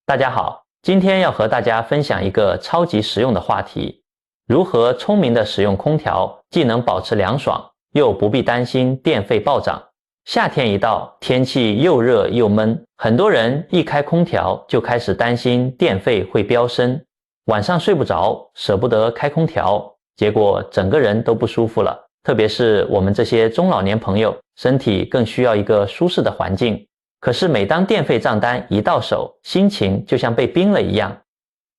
大家好，今天要和大家分享一个超级实用的话题：如何聪明地使用空调，既能保持凉爽，又不必担心电费暴涨。夏天一到，天气又热又闷，很多人一开空调就开始担心电费会飙升，晚上睡不着，舍不得开空调，结果整个人都不舒服了。特别是我们这些中老年朋友，身体更需要一个舒适的环境。可是每当电费账单一到手，心情就像被冰了一样。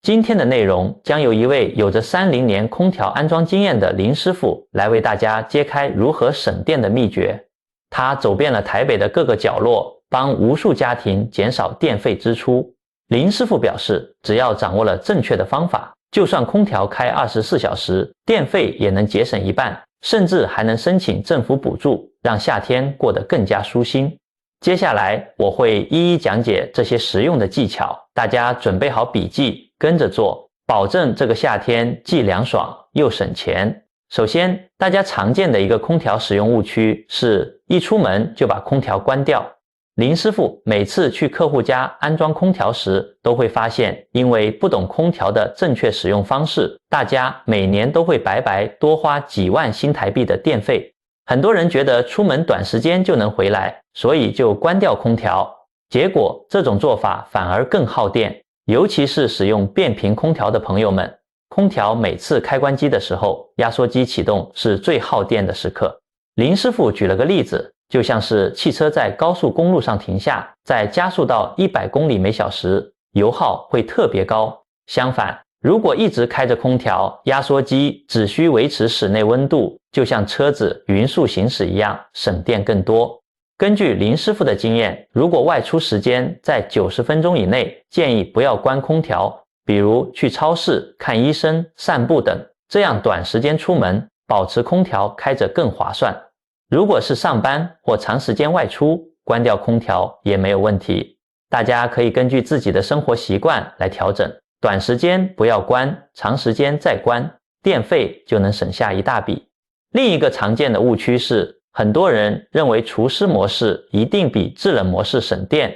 今天的内容将由一位有着30年空调安装经验的林师傅来为大家揭开如何省电的秘诀。他走遍了台北的各个角落，帮无数家庭减少电费支出。林师傅表示，只要掌握了正确的方法，就算空调开24小时，电费也能节省一半，甚至还能申请政府补助，让夏天过得更加舒心。接下来我会一一讲解这些实用的技巧，大家准备好笔记，跟着做，保证这个夏天既凉爽又省钱。首先，大家常见的一个空调使用误区是一出门就把空调关掉。林师傅每次去客户家安装空调时，都会发现，因为不懂空调的正确使用方式，大家每年都会白白多花几万新台币的电费。很多人觉得出门短时间就能回来，所以就关掉空调，结果这种做法反而更耗电，尤其是使用变频空调的朋友们，空调每次开关机的时候，压缩机启动是最耗电的时刻。林师傅举了个例子，就像是汽车在高速公路上停下，在加速到100公里每小时，油耗会特别高。相反，如果一直开着空调，压缩机只需维持室内温度，就像车子匀速行驶一样，省电更多。根据林师傅的经验，如果外出时间在90分钟以内，建议不要关空调，比如去超市、看医生、散步等，这样短时间出门，保持空调开着更划算。如果是上班或长时间外出，关掉空调也没有问题。大家可以根据自己的生活习惯来调整，短时间不要关，长时间再关，电费就能省下一大笔。另一个常见的误区是，很多人认为除湿模式一定比制冷模式省电。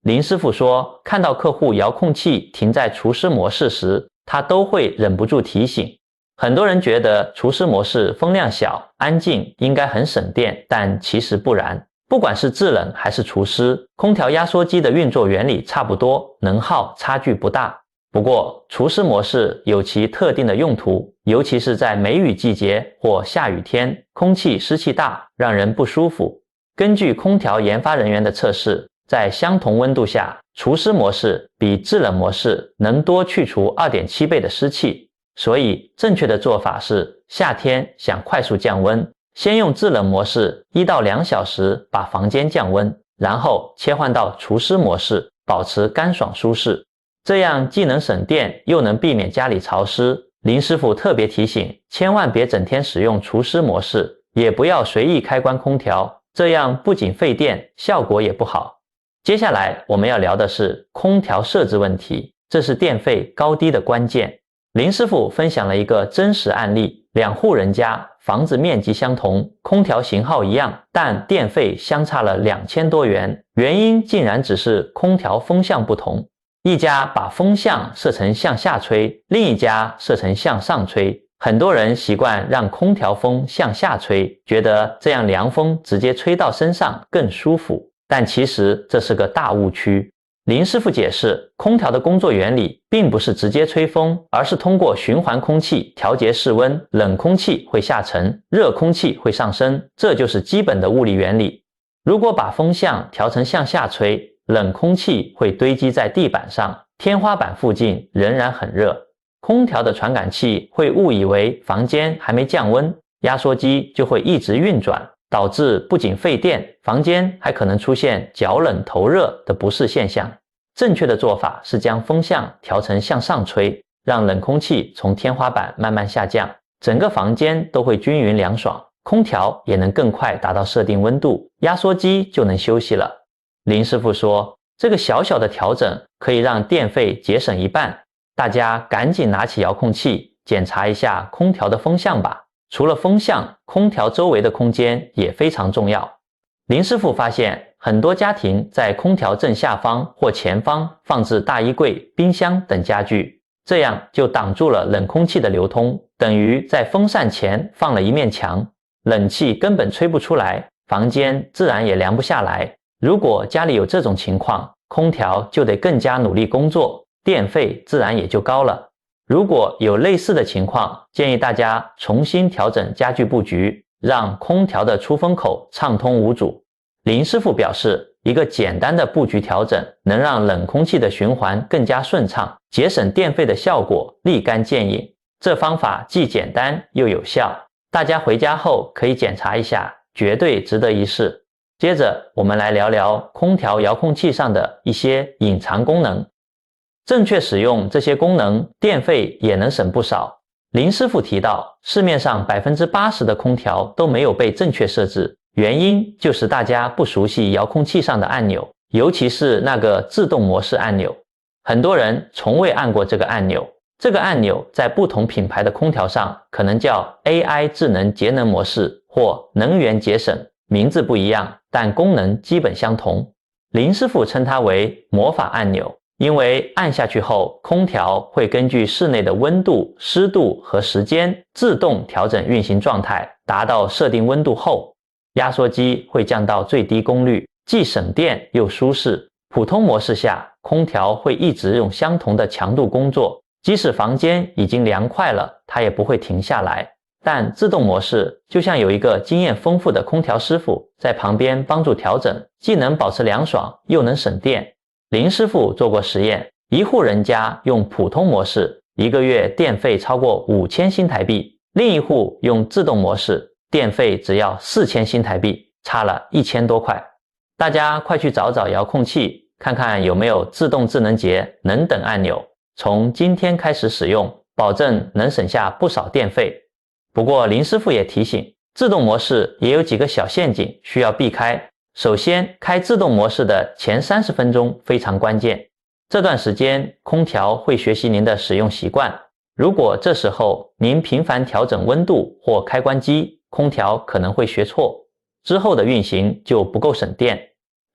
林师傅说，看到客户遥控器停在除湿模式时，他都会忍不住提醒。很多人觉得除湿模式风量小、安静，应该很省电，但其实不然。不管是制冷还是除湿，空调压缩机的运作原理差不多，能耗差距不大。不过，除湿模式有其特定的用途，尤其是在梅雨季节或下雨天，空气湿气大，让人不舒服。根据空调研发人员的测试，在相同温度下，除湿模式比制冷模式能多去除 2.7 倍的湿气。所以，正确的做法是，夏天想快速降温，先用制冷模式1到2小时把房间降温，然后切换到除湿模式，保持干爽舒适。这样既能省电，又能避免家里潮湿。林师傅特别提醒，千万别整天使用除湿模式，也不要随意开关空调，这样不仅费电，效果也不好。接下来我们要聊的是空调设置问题，这是电费高低的关键。林师傅分享了一个真实案例，2户人家，房子面积相同，空调型号一样，但电费相差了2000多元，原因竟然只是空调风向不同。一家把风向设成向下吹，另一家设成向上吹。很多人习惯让空调风向下吹，觉得这样凉风直接吹到身上更舒服，但其实这是个大误区。林师傅解释，空调的工作原理并不是直接吹风，而是通过循环空气调节室温，冷空气会下沉，热空气会上升，这就是基本的物理原理。如果把风向调成向下吹，冷空气会堆积在地板上，天花板附近仍然很热，空调的传感器会误以为房间还没降温，压缩机就会一直运转，导致不仅费电，房间还可能出现脚冷头热的不适现象。正确的做法是将风向调成向上吹，让冷空气从天花板慢慢下降，整个房间都会均匀凉爽，空调也能更快达到设定温度，压缩机就能休息了。林师傅说，这个小小的调整可以让电费节省一半，大家赶紧拿起遥控器检查一下空调的风向吧。除了风向，空调周围的空间也非常重要。林师傅发现，很多家庭在空调正下方或前方放置大衣柜、冰箱等家具，这样就挡住了冷空气的流通，等于在风扇前放了一面墙，冷气根本吹不出来，房间自然也凉不下来。如果家里有这种情况，空调就得更加努力工作，电费自然也就高了。如果有类似的情况，建议大家重新调整家具布局，让空调的出风口畅通无阻。林师傅表示，一个简单的布局调整能让冷空气的循环更加顺畅，节省电费的效果立竿见影。这方法既简单又有效，大家回家后可以检查一下，绝对值得一试。接着我们来聊聊空调遥控器上的一些隐藏功能。正确使用这些功能，电费也能省不少。林师傅提到，市面上 80% 的空调都没有被正确设置，原因就是大家不熟悉遥控器上的按钮，尤其是那个自动模式按钮。很多人从未按过这个按钮。这个按钮在不同品牌的空调上可能叫 AI 智能节能模式或能源节省，名字不一样，但功能基本相同。林师傅称它为魔法按钮，因为按下去后，空调会根据室内的温度、湿度和时间自动调整运行状态，达到设定温度后，压缩机会降到最低功率，既省电又舒适。普通模式下，空调会一直用相同的强度工作，即使房间已经凉快了，它也不会停下来。但自动模式就像有一个经验丰富的空调师傅在旁边帮助调整，既能保持凉爽，又能省电。林师傅做过实验，一户人家用普通模式，1个月电费超过5000新台币，另一户用自动模式，电费只要4000新台币，差了1000多块。大家快去找找遥控器，看看有没有自动智能节能等按钮，从今天开始使用，保证能省下不少电费。不过林师傅也提醒，自动模式也有几个小陷阱需要避开。首先，开自动模式的前30分钟非常关键，这段时间空调会学习您的使用习惯，如果这时候您频繁调整温度或开关机，空调可能会学错，之后的运行就不够省电。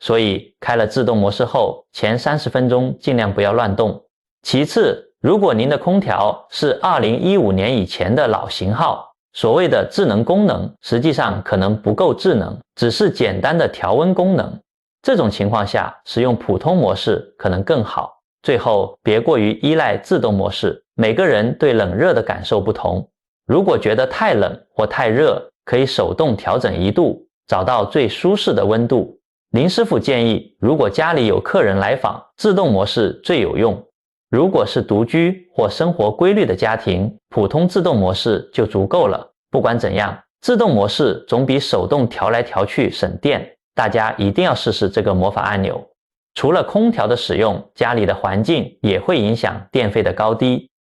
所以开了自动模式后，前30分钟尽量不要乱动。其次，如果您的空调是2015年以前的老型号，所谓的智能功能实际上可能不够智能，只是简单的调温功能。这种情况下，使用普通模式可能更好。最后，别过于依赖自动模式，每个人对冷热的感受不同。如果觉得太冷或太热，可以手动调整1度，找到最舒适的温度。林师傅建议，如果家里有客人来访，自动模式最有用。如果是独居或生活规律的家庭，普通自动模式就足够了。不管怎样，自动模式总比手动调来调去省电，大家一定要试试这个魔法按钮。除了空调的使用，家里的环境也会影响电费的高低。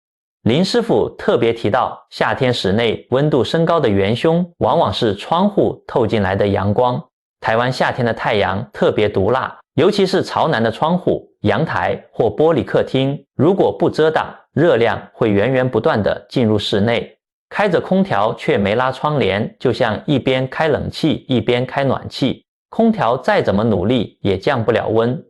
林师傅特别提到，夏天室内温度升高的元凶往往是窗户透进来的阳光。台湾夏天的太阳特别毒辣，尤其是朝南的窗户、阳台或玻璃客厅，如果不遮挡，热量会源源不断地进入室内。开着空调却没拉窗帘，就像一边开冷气一边开暖气，空调再怎么努力也降不了温。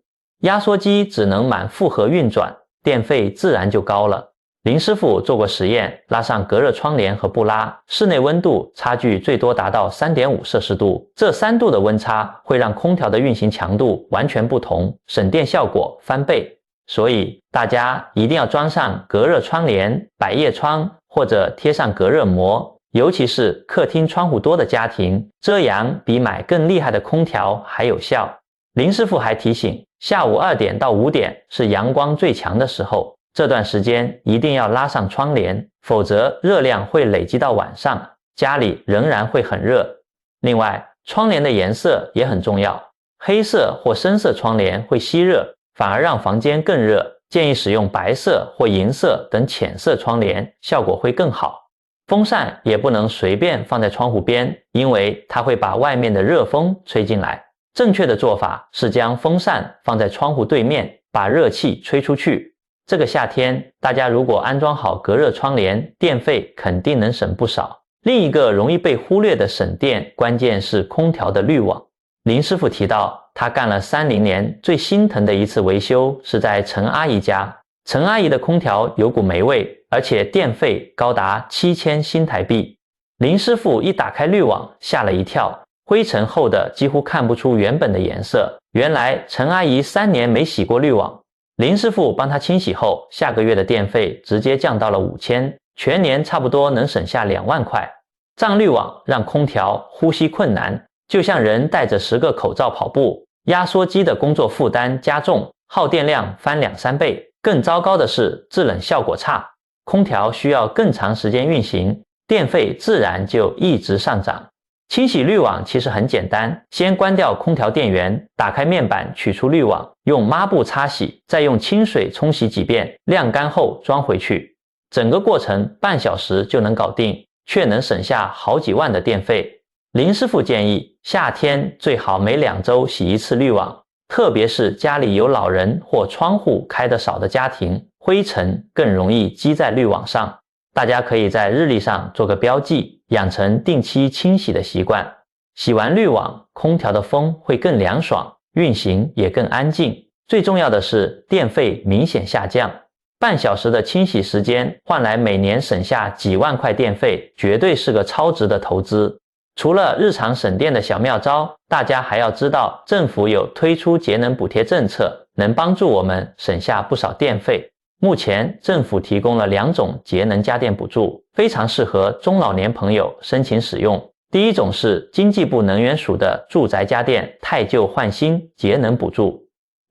压缩机只能满负荷运转，电费自然就高了。林师傅做过实验，拉上隔热窗帘和不拉，室内温度差距最多达到 3.5 摄氏度，这3度的温差会让空调的运行强度完全不同，省电效果翻倍。所以大家一定要装上隔热窗帘、百叶窗或者贴上隔热膜，尤其是客厅窗户多的家庭，遮阳比买更厉害的空调还有效。林师傅还提醒，下午2点到5点是阳光最强的时候，这段时间一定要拉上窗帘，否则热量会累积到晚上，家里仍然会很热。另外，窗帘的颜色也很重要，黑色或深色窗帘会吸热，反而让房间更热，建议使用白色或银色等浅色窗帘，效果会更好。风扇也不能随便放在窗户边，因为它会把外面的热风吹进来。正确的做法是将风扇放在窗户对面，把热气吹出去。这个夏天，大家如果安装好隔热窗帘，电费肯定能省不少。另一个容易被忽略的省电关键是空调的滤网。林师傅提到，他干了30年，最心疼的一次维修是在陈阿姨家。陈阿姨的空调有股霉味，而且电费高达7000新台币。林师傅一打开滤网，吓了一跳，灰尘厚的几乎看不出原本的颜色。原来陈阿姨3年没洗过滤网，林师傅帮她清洗后，下个月的电费直接降到了5000，全年差不多能省下2万块。胀滤网让空调呼吸困难，就像人戴着10个口罩跑步，压缩机的工作负担加重，耗电量翻2-3倍。更糟糕的是制冷效果差，空调需要更长时间运行，电费自然就一直上涨。清洗滤网其实很简单，先关掉空调电源，打开面板取出滤网，用抹布擦洗，再用清水冲洗几遍，晾干后装回去。整个过程半小时就能搞定，却能省下好几万的电费。林师傅建议，夏天最好每2周洗一次滤网，特别是家里有老人或窗户开得少的家庭，灰尘更容易积在滤网上。大家可以在日历上做个标记，养成定期清洗的习惯。洗完滤网，空调的风会更凉爽，运行也更安静。最重要的是，电费明显下降。半小时的清洗时间换来每年省下几万块电费，绝对是个超值的投资。除了日常省电的小妙招，大家还要知道政府有推出节能补贴政策，能帮助我们省下不少电费。目前政府提供了2种节能家电补助，非常适合中老年朋友申请使用。第一种是经济部能源署的住宅家电汰旧换新节能补助。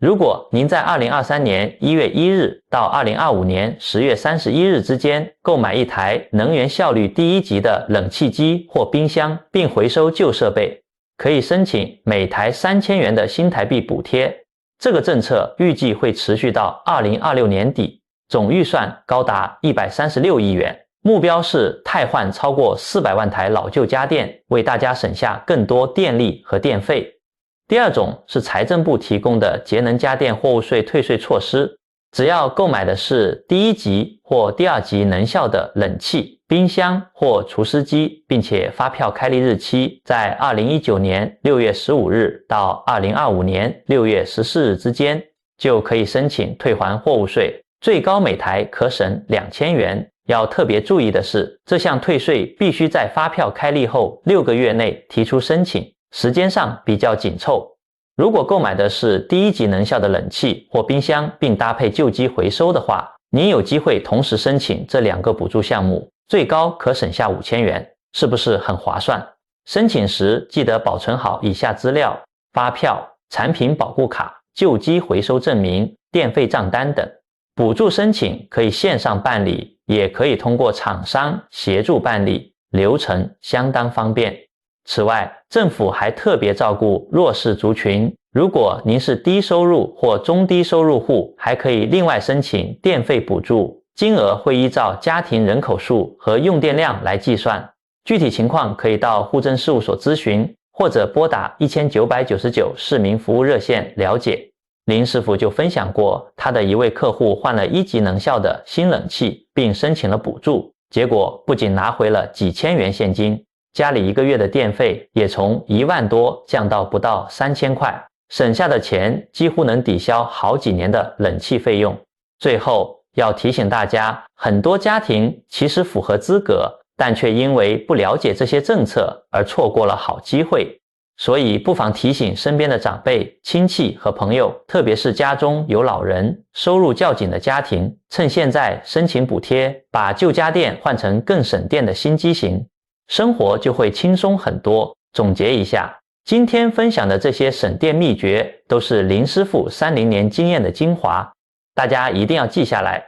如果您在2023年1月1日到2025年10月31日之间购买一台能源效率第1级的冷气机或冰箱，并回收旧设备，可以申请每台3000元的新台币补贴。这个政策预计会持续到2026年底，总预算高达136亿元，目标是汰换超过400万台老旧家电，为大家省下更多电力和电费。第二种是财政部提供的节能家电货物税退税措施，只要购买的是第1级或第2级能效的冷气、冰箱或除湿机，并且发票开立日期在2019年6月15日到2025年6月14日之间，就可以申请退还货物税，最高每台可省2000元。要特别注意的是，这项退税必须在发票开立后6个月内提出申请，时间上比较紧凑。如果购买的是第1级能效的冷气或冰箱，并搭配旧机回收的话，您有机会同时申请这2个补助项目，最高可省下5000元，是不是很划算？申请时记得保存好以下资料：发票、产品保护卡、旧机回收证明、电费账单等。补助申请可以线上办理，也可以通过厂商协助办理，流程相当方便。此外，政府还特别照顾弱势族群，如果您是低收入或中低收入户，还可以另外申请电费补助，金额会依照家庭人口数和用电量来计算。具体情况可以到户政事务所咨询，或者拨打1999市民服务热线了解。林师傅就分享过，他的一位客户换了1级能效的新冷气，并申请了补助，结果不仅拿回了几千元现金，家里1个月的电费也从1万多降到不到3000块，省下的钱几乎能抵消好几年的冷气费用。最后要提醒大家，很多家庭其实符合资格，但却因为不了解这些政策而错过了好机会。所以不妨提醒身边的长辈、亲戚和朋友，特别是家中有老人、收入较紧的家庭，趁现在申请补贴，把旧家电换成更省电的新机型，生活就会轻松很多。总结一下，今天分享的这些省电秘诀，都是林师傅30年经验的精华，大家一定要记下来。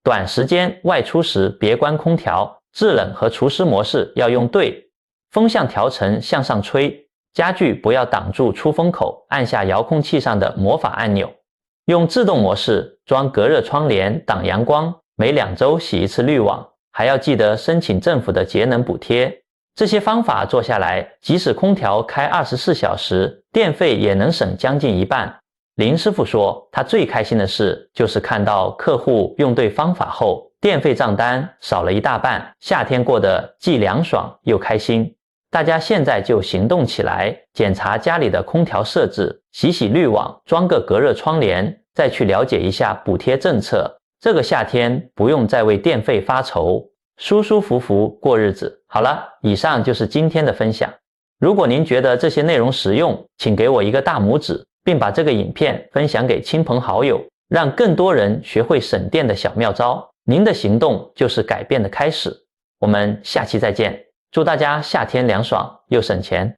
短时间外出时别关空调，制冷和除湿模式要用对，风向调成向上吹，家具不要挡住出风口，按下遥控器上的魔法按钮。用自动模式装隔热窗帘挡阳光，每2周洗一次滤网，还要记得申请政府的节能补贴。这些方法做下来，即使空调开24小时，电费也能省将近1半。林师傅说，他最开心的事就是看到客户用对方法后，电费账单少了1大半，夏天过得既凉爽又开心。大家现在就行动起来，检查家里的空调设置，洗洗滤网，装个隔热窗帘，再去了解一下补贴政策。这个夏天不用再为电费发愁，舒舒服服过日子。好了，以上就是今天的分享。如果您觉得这些内容实用，请给我一个大拇指，并把这个影片分享给亲朋好友，让更多人学会省电的小妙招。您的行动就是改变的开始。我们下期再见，祝大家夏天凉爽又省钱。